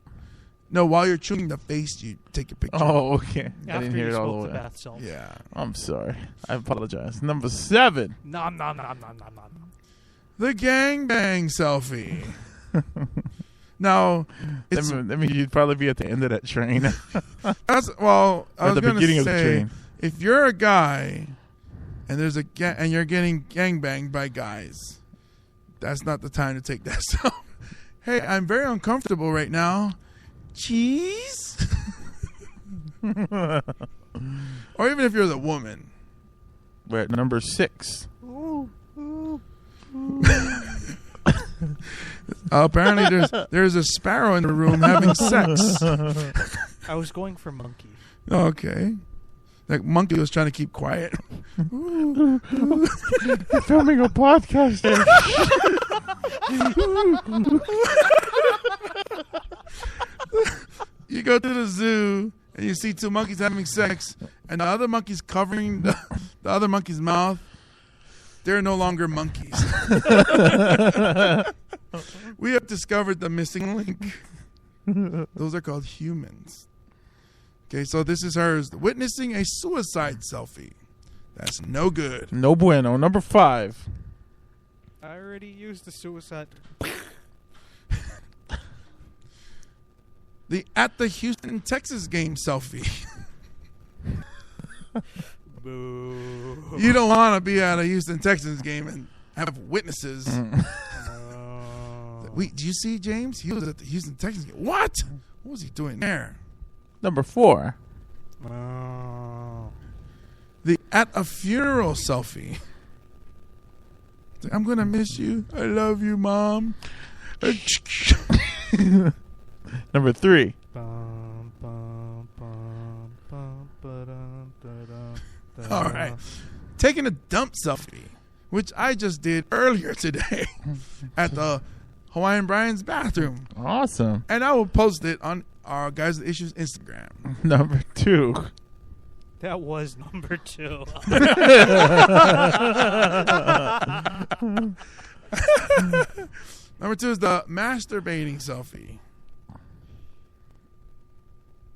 S2: No, while you're chewing the face, you take a picture.
S3: Oh, okay. I
S1: After
S3: didn't hear
S1: you
S3: it all
S1: smoke
S3: the
S1: the
S3: way.
S1: bath salt.
S2: Yeah.
S3: I'm sorry. I apologize. Number 7.
S1: Nom.
S2: The gangbang selfie. Now, it's,
S3: That means you'd probably be at the end of that train.
S2: that's well. I
S3: At
S2: was
S3: the
S2: going
S3: beginning
S2: to
S3: of the
S2: say,
S3: train.
S2: if you're a guy and there's and you're getting gangbanged by guys, that's not the time to take that selfie. Hey, I'm very uncomfortable right now. Cheese? Or even if you're the woman.
S3: We're at number 6.
S2: Apparently there's a sparrow in the room having sex.
S1: I was going for monkey.
S2: Okay. Like monkey was trying to keep quiet.
S3: Filming a podcast.
S2: You go to the zoo and you see 2 monkeys having sex, and the other monkey's covering the other monkey's mouth. They're no longer monkeys. We have discovered the missing link. Those are called humans. Okay, so this is hers. Witnessing a suicide selfie. That's no good.
S3: No bueno. Number 5.
S1: I already used the suicide.
S2: At the Houston, Texas game selfie.
S1: Boo.
S2: You don't want to be at a Houston Texans game and have witnesses. Wait, do you see James? He was at the Houston Texans game. What? What was he doing there?
S3: Number 4.
S2: At a funeral selfie. It's like, I'm gonna miss you. I love you, Mom.
S3: Number 3.
S2: All right. Taking a dump selfie, which I just did earlier today at the Hawaiian Brian's bathroom.
S3: Awesome.
S2: And I will post it on our Guys with Issues Instagram.
S3: Number 2.
S1: That was number 2.
S2: Number 2 is the masturbating selfie.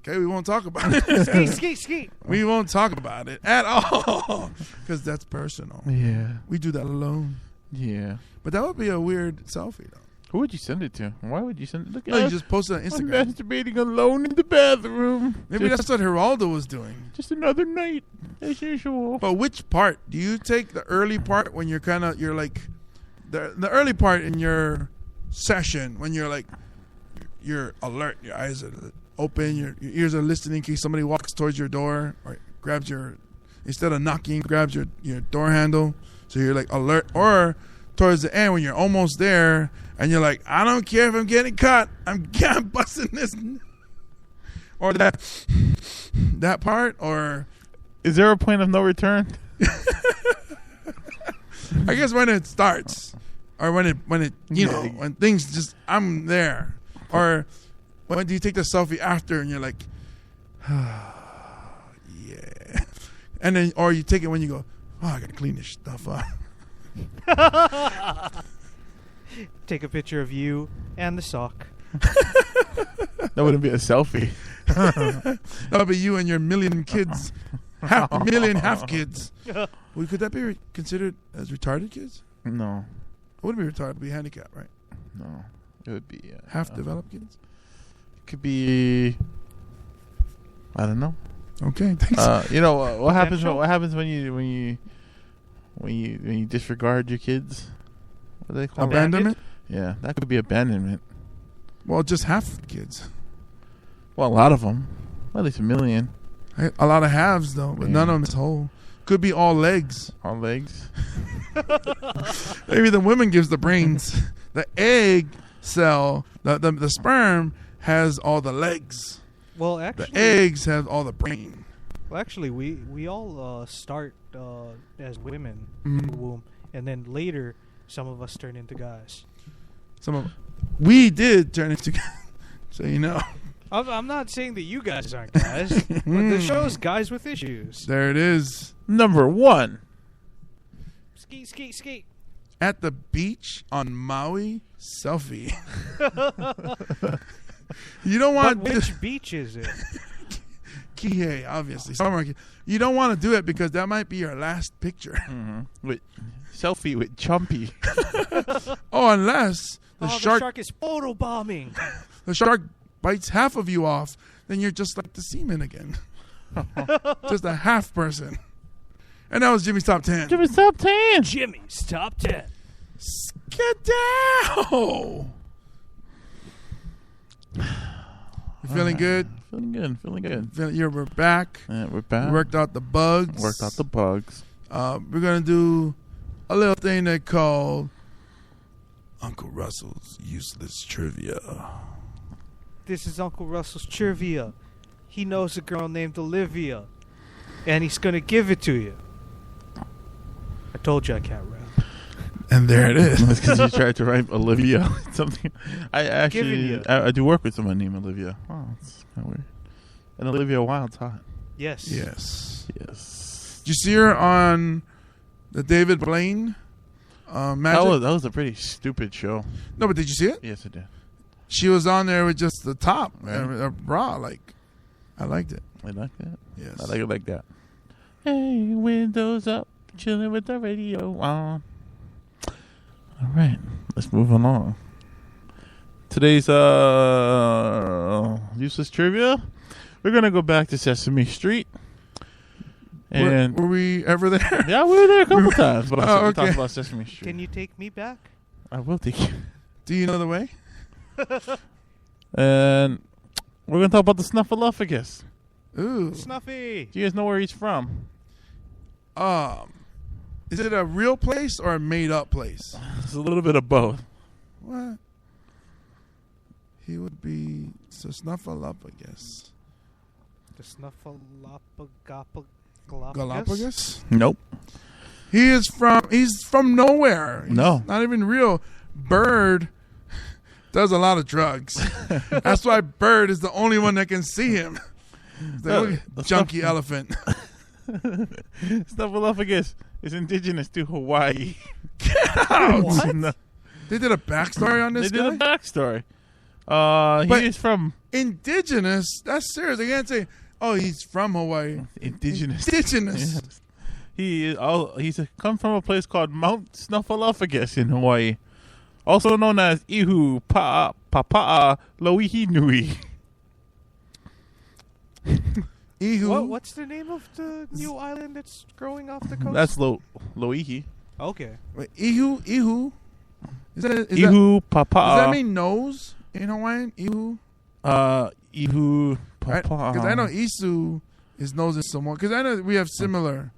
S2: Okay, we won't talk about it.
S1: Ski.
S2: We won't talk about it at all because that's personal.
S3: Yeah.
S2: We do that alone.
S3: Yeah.
S2: But that would be a weird selfie, though.
S3: Who would you send it to? Why would you send it? Look,
S2: No, you just post it on
S3: I'm
S2: Instagram.
S3: masturbating alone in the bathroom.
S2: Maybe
S3: just,
S2: that's what Geraldo was doing.
S3: just another night as usual.
S2: But which part? Do you take the early part when you're like the early part in your session when you're like you're alert, your eyes are open, your ears are listening in case somebody walks towards your door or grabs instead of knocking, grabs your door handle, so you're like alert, or towards the end when you're almost there and you're like, I don't care if I'm getting caught, I'm busting this, or that part, or
S3: Is there a point of no return?
S2: I guess when it starts, or when it when things just, I'm there, or when do you take the selfie after and you're like, yeah, and then, or you take it when you go, oh, I gotta clean this stuff up.
S1: Take a picture of you and the sock.
S3: That wouldn't be a selfie.
S2: That'll be you and your million kids, half kids. Well, could that be considered as retarded kids?
S3: No.
S2: It wouldn't be retarded, it'd be handicapped, right?
S3: No. It would be...
S2: Half developed kids?
S3: Could be... I don't know.
S2: Okay, thanks.
S3: You know what happens?
S1: Potential?
S3: What happens when you disregard your kids? What do they call it?
S2: Abandonment?
S3: Yeah, that could be abandonment.
S2: Well, just half the kids.
S3: Well, a lot of them, at least 1 million.
S2: A lot of halves though, but none of them is whole. Could be all legs.
S3: All legs.
S2: Maybe the woman gives the brains. The egg cell, the sperm has all the legs.
S1: Well, actually,
S2: The eggs have all the brain.
S1: Well, actually, we all start as women
S2: Mhm.
S1: in the womb, and then later some of us turn into guys.
S2: We did turn into guys, so you know.
S1: I'm not saying that you guys aren't guys, but the show's guys with issues.
S2: There it is.
S3: Number 1.
S1: Skeet, skeet, skeet.
S2: At the beach on Maui, selfie. You don't
S1: But
S2: want to
S1: which beach is it?
S2: Kihei, obviously. Somewhere. You don't want to do it because that might be your last picture.
S3: With selfie with Chumpy.
S2: Oh, unless the
S1: the
S2: shark
S1: shark is photobombing.
S2: the shark bites half of you off, then you're just like the seaman again. Just a half person. And that was Jimmy's Top 10.
S3: Jimmy's Top 10.
S1: Jimmy's Top 10.
S2: Skedaddle! You feeling good?
S3: Feeling good.
S2: We're back.
S3: Yeah, we're
S2: We
S3: back.
S2: worked out the bugs.
S3: Worked out the bugs.
S2: We're going to do a little thing they call Uncle Russell's Useless Trivia.
S1: This is Uncle Russell's trivia. He knows a girl named Olivia, and he's gonna give it to you. I told you I can't rap.
S2: And there it is.
S3: That's because you tried to write Olivia. Something. I
S1: Giving
S3: actually,
S1: you.
S3: I do work with someone named Olivia. Oh, that's kind of weird. And Olivia Wilde's hot.
S1: Yes.
S2: Yes.
S3: Yes.
S2: Did you see her on the David Blaine Magic?
S3: That was a pretty stupid show.
S2: No, but did you see it?
S3: Yes, I did.
S2: She was on there with just the top,
S3: Right.
S2: a bra. Like, I liked it.
S3: I like that.
S2: Yes.
S3: I like it like that. Hey, windows up, chilling with the radio on. All right, let's move along. Today's useless trivia. We're gonna go back to Sesame Street. And
S2: were we ever there?
S3: yeah, we were there a couple times, but
S2: Oh,
S3: we
S2: okay.
S3: talked about Sesame Street.
S1: Can you take me back?
S3: I will take you.
S2: Do you know the way?
S3: And we're gonna talk about the Snuffleupagus.
S2: Ooh.
S1: Snuffy.
S3: Do you guys know where he's from?
S2: Is it a real place or a made up place?
S3: It's a little bit of both.
S2: What? He would be Snuffleupagus.
S1: The
S2: Galapagos?
S3: Nope.
S2: He's from nowhere. He's
S3: No.
S2: not even real. Bird does a lot of drugs. That's why Bird is the only one that can see him. Look at
S3: the
S2: junkie elephant.
S3: Snuffleupagus is indigenous to Hawaii.
S2: What?
S3: No.
S2: They did a backstory on this
S3: They
S2: guy?
S3: did a backstory.
S2: But-
S3: He is from
S2: Indigenous? That's serious. They can't say, oh, he's from Hawaii.
S3: indigenous.
S2: Indigenous.
S3: Yes. He's come from a place called Mount Snuffleupagus in Hawaii, also known as Ihu Papa'a Loihi Nui.
S2: Ihu.
S1: What's the name of the new island that's growing off the coast?
S3: That's Loihi.
S1: Okay.
S2: Wait, Ihu. Is that
S3: Ihu Papa'a.
S2: does that mean nose in Hawaiian? Ihu.
S3: Ihu
S2: Because
S3: Papa'a.
S2: I know Isu is nose in Samoan. Because I know we have similar.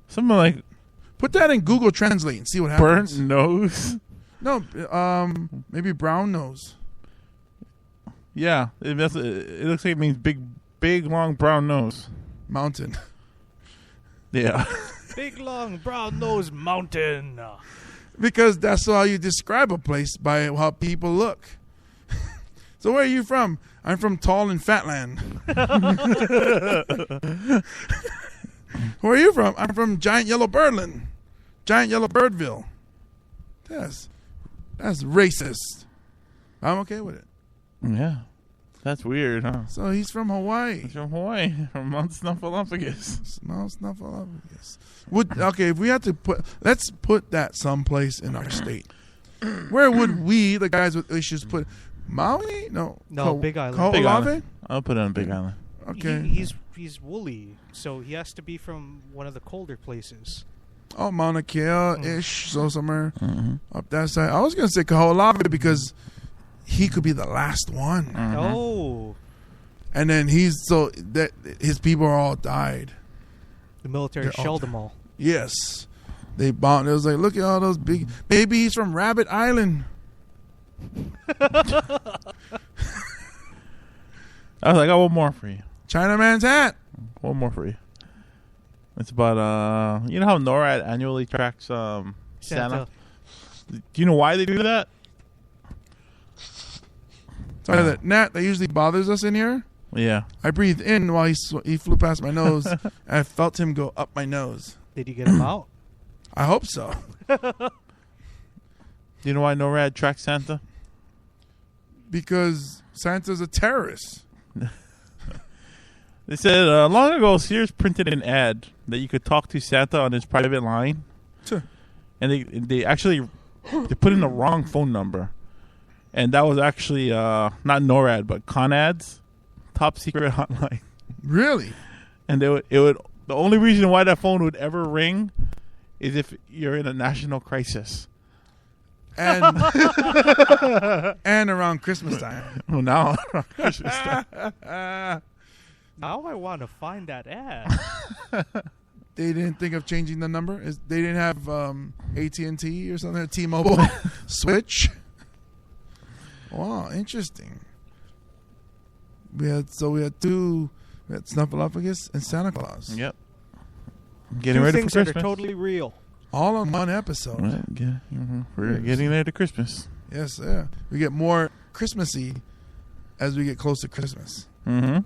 S3: Something like
S2: Put that in Google Translate and see what happens.
S3: burnt nose.
S2: No, maybe brown nose.
S3: Yeah, it looks like it means big, long brown nose.
S2: Mountain.
S3: Yeah.
S1: Big long brown nose mountain.
S2: Because that's how you describe a place, by how people look. So where are you from? I'm from Tall and Fatland. Where are you from? I'm from Giant Yellow Birdland. Giant Yellow Birdville. That's racist. I'm okay with it.
S3: Yeah. That's weird, huh?
S2: So he's from Hawaii.
S3: He's from Hawaii, from Mount Snuffleupagus.
S2: Small Snuffleupagus. Okay, if we had to let's put that someplace in our state. Where would we, the guys with issues, put Maui? No.
S1: No, Big Island.
S2: Kaho'olawe?
S3: Big Island. I'll put it on Big Island.
S2: Okay.
S1: He's woolly, so he has to be from one of the colder places.
S2: Oh, Mauna Kea-ish, so somewhere up that side. I was going to say Kaho'olawe because he could be the last one.
S1: Oh.
S2: And then his people are all died.
S1: The military shelled them all.
S2: Yes. They bombed. It was like, look at all those big... Maybe he's from Rabbit Island.
S3: I got one more for you.
S2: Chinaman's hat.
S3: One more for you. It's about you know how NORAD annually tracks Santa? Do you know why they do that?
S2: Sorry, that gnat that usually bothers us in here.
S3: Yeah.
S2: I breathed in while he flew past my nose, and I felt him go up my nose.
S1: Did you get him out?
S2: I hope so.
S3: Do you know why NORAD tracks Santa?
S2: Because Santa's a terrorist.
S3: They said long ago Sears printed an ad that you could talk to Santa on his private line.
S2: Sure.
S3: And they actually they put in the wrong phone number. And that was actually not NORAD but ConAd's top secret hotline.
S2: Really?
S3: And it would the only reason why that phone would ever ring is if you're in a national crisis.
S2: And and around Christmas time.
S3: Well, now around Christmas time.
S1: Now I want to find that ad.
S2: They didn't think of changing the number. They didn't have AT&T or something, T-Mobile switch. Wow, interesting. We had two. We had Snuffleupagus and Santa Claus.
S3: Yep. Getting
S1: Two
S3: ready
S1: things
S3: for
S1: that are
S3: Christmas.
S1: totally real.
S2: All in one episode.
S3: Right, yeah, we're getting there to Christmas.
S2: Yes, sir. We get more Christmassy as we get close to Christmas.
S3: Mm-hmm.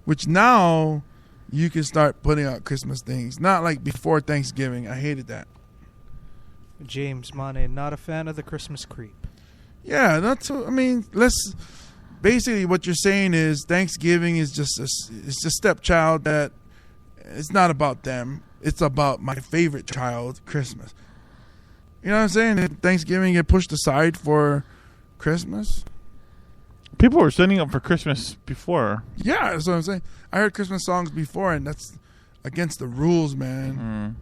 S2: Which now you can start putting out Christmas things. Not like before Thanksgiving. I hated that.
S1: James Mane, not a fan of the Christmas creep.
S2: Yeah, not too. I mean, basically what you're saying is Thanksgiving is just it's a stepchild that it's not about them. It's about my favorite child, Christmas. You know what I'm saying? Thanksgiving get pushed aside for Christmas.
S3: People were setting up for Christmas before.
S2: Yeah, that's what I'm saying. I heard Christmas songs before, and that's against the rules, man.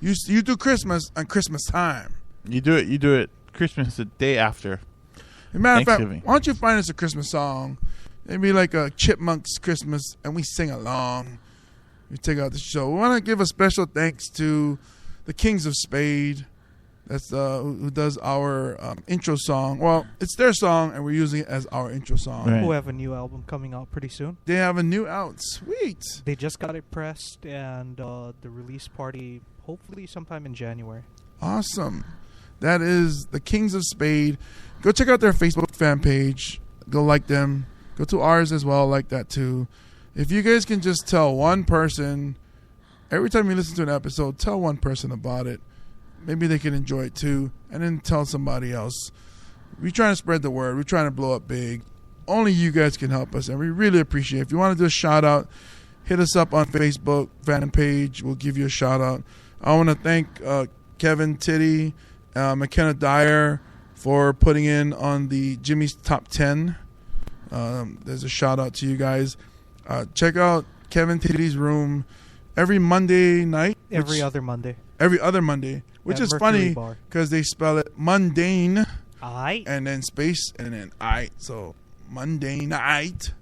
S2: You do Christmas on Christmas time.
S3: You do it Christmas the day after.
S2: As a matter of fact,
S3: Thanksgiving.
S2: why don't you find us a Christmas song? Maybe like a Chipmunks Christmas, and we sing along. We take out the show. We want to give a special thanks to the Kings of Spade. That's who does our intro song. Well, it's their song, and we're using it as our intro song.
S3: Right.
S1: Who have a new album coming out pretty soon.
S2: They have a new out. Sweet.
S1: They just got it pressed, and the release party hopefully sometime in January.
S2: Awesome. That is the Kings of Spade. Go check out their Facebook fan page. Go like them. Go to ours as well, like that too. If you guys can just tell one person, every time you listen to an episode, tell one person about it. Maybe they can enjoy it too. And then tell somebody else. We're trying to spread the word. We're trying to blow up big. Only you guys can help us. And we really appreciate it. If you want to do a shout out, hit us up on Facebook fan page. We'll give you a shout out. I want to thank Kevin Titty, McKenna Dyer for putting in on the Jimmy's Top 10. There's a shout out to you guys. Check out Kevin Titty's room every Monday night.
S1: Every other Monday.
S2: Every other Monday. Which is
S1: Mercury
S2: funny because they spell it mundane
S1: Aight.
S2: and then space and then I. So mundane night.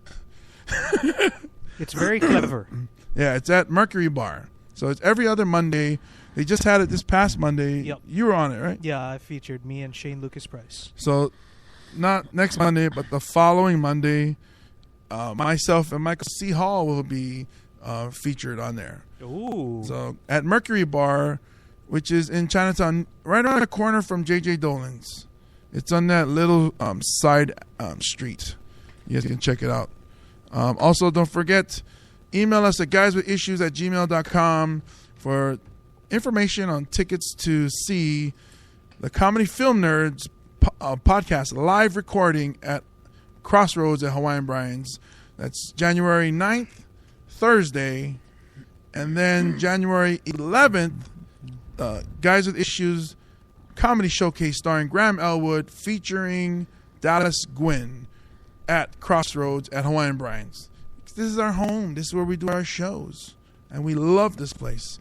S1: It's very clever.
S2: Yeah, it's at Mercury Bar. So it's every other Monday. They just had it this past Monday.
S1: Yep.
S2: You were on it, right?
S1: Yeah, I featured me and Shane Lucas Price.
S2: So not next Monday, but the following Monday, myself and Michael C. Hall will be featured on there.
S1: Ooh.
S2: So at Mercury Bar, which is in Chinatown, right around the corner from J.J. Dolan's. It's on that little side street. You guys can check it out. Also, don't forget, email us at guyswithissues@gmail.com for information on tickets to see the Comedy Film Nerds podcast live recording at Crossroads at Hawaiian Brian's. That's January 9th, Thursday. And then January 11th, Guys with Issues comedy showcase starring Graham Elwood featuring Dallas Gwynn at Crossroads at Hawaiian Brian's. This is our home. This is where we do our shows, and we love this place.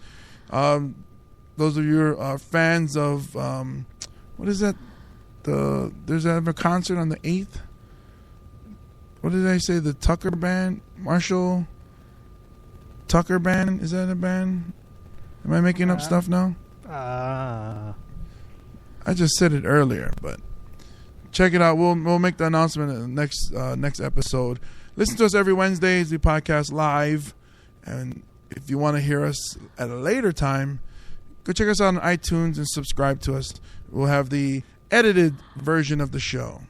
S2: Those of you who are fans of what is that? There's a concert on the 8th. What did I say? The Tucker Band, Marshall Tucker Band. Is that a band? Am I making up stuff now? I just said it earlier, but check it out. We'll make the announcement in the next episode. Listen to us every Wednesday as we podcast live, and if you want to hear us at a later time, go check us out on iTunes and subscribe to us. We'll have the edited version of the show.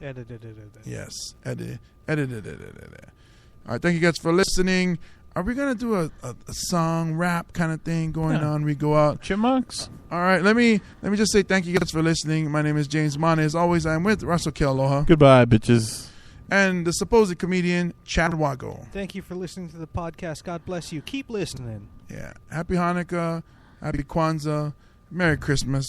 S2: Yes, edited. All right, thank you guys for listening. Are we gonna do a song rap kind of thing going on? We go out
S3: Chipmunks.
S2: All right, let me just say thank you guys for listening. My name is James Mane. As always, I'm with Russell Kealoha.
S3: Goodbye, bitches.
S2: And the supposed comedian Chad Wago.
S1: Thank you for listening to the podcast. God bless you. Keep listening.
S2: Yeah. Happy Hanukkah. Happy Kwanzaa. Merry Christmas.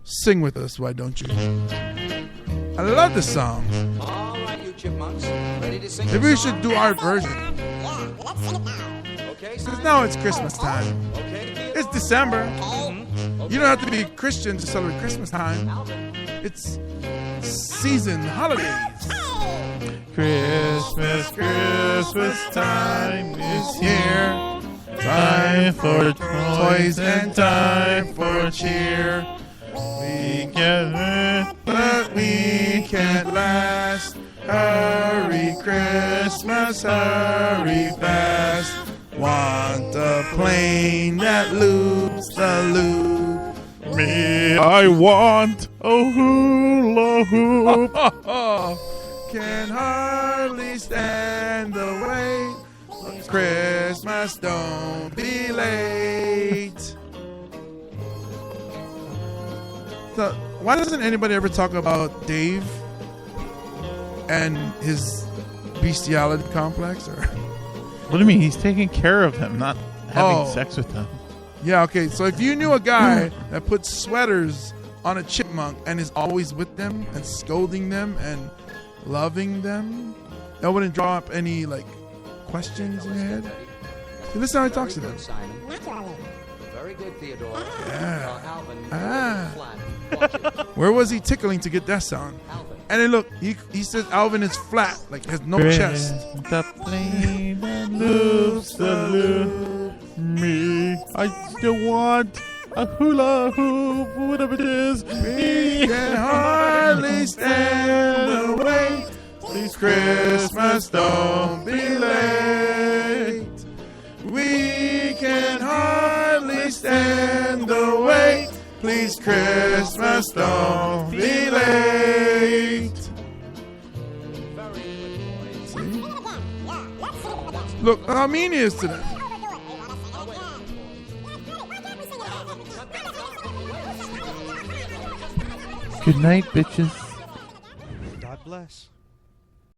S2: Sing with us, why don't you? I love this song.
S4: All right, you chipmunks, ready to sing?
S2: Maybe we should do our version.
S4: Yeah, let's sing it now. Okay.
S2: Because now it's Christmas time.
S4: Okay.
S2: It's December. You don't have to be Christian to celebrate Christmas time. It's season, holidays.
S3: Christmas time is here. Time for toys and time for cheer. We can,
S2: But we can't last. Hurry Christmas, hurry fast. Want a plane that loops the loop.
S3: me. I want a hula hoop.
S2: Can hardly stand the wait. Christmas, don't be late. So, why doesn't anybody ever talk about Dave and his bestiality complex? Or
S3: What do you mean? He's taking care of him, not having sex with him.
S2: yeah, okay. So if you knew a guy that puts sweaters on a chipmunk and is always with them and scolding them and loving them, that wouldn't draw up any like questions in your head. See, listen how he talks to them.
S4: Very good, Theodore.
S2: Yeah.
S4: Alvin,
S2: Ah.
S4: flat. Watch it.
S2: Where was he tickling to get that sound?
S4: Alvin.
S2: And then look, he says Alvin is flat, like has no chest.
S3: The plane that loops the loop. Me. I still want a hula hoop, whatever it is.
S2: We can hardly stand the wait. Please Christmas, don't be late. We can hardly stand the wait. Please Christmas, don't be late. See? Look how mean he is to them.
S3: Good night, bitches.
S1: God bless.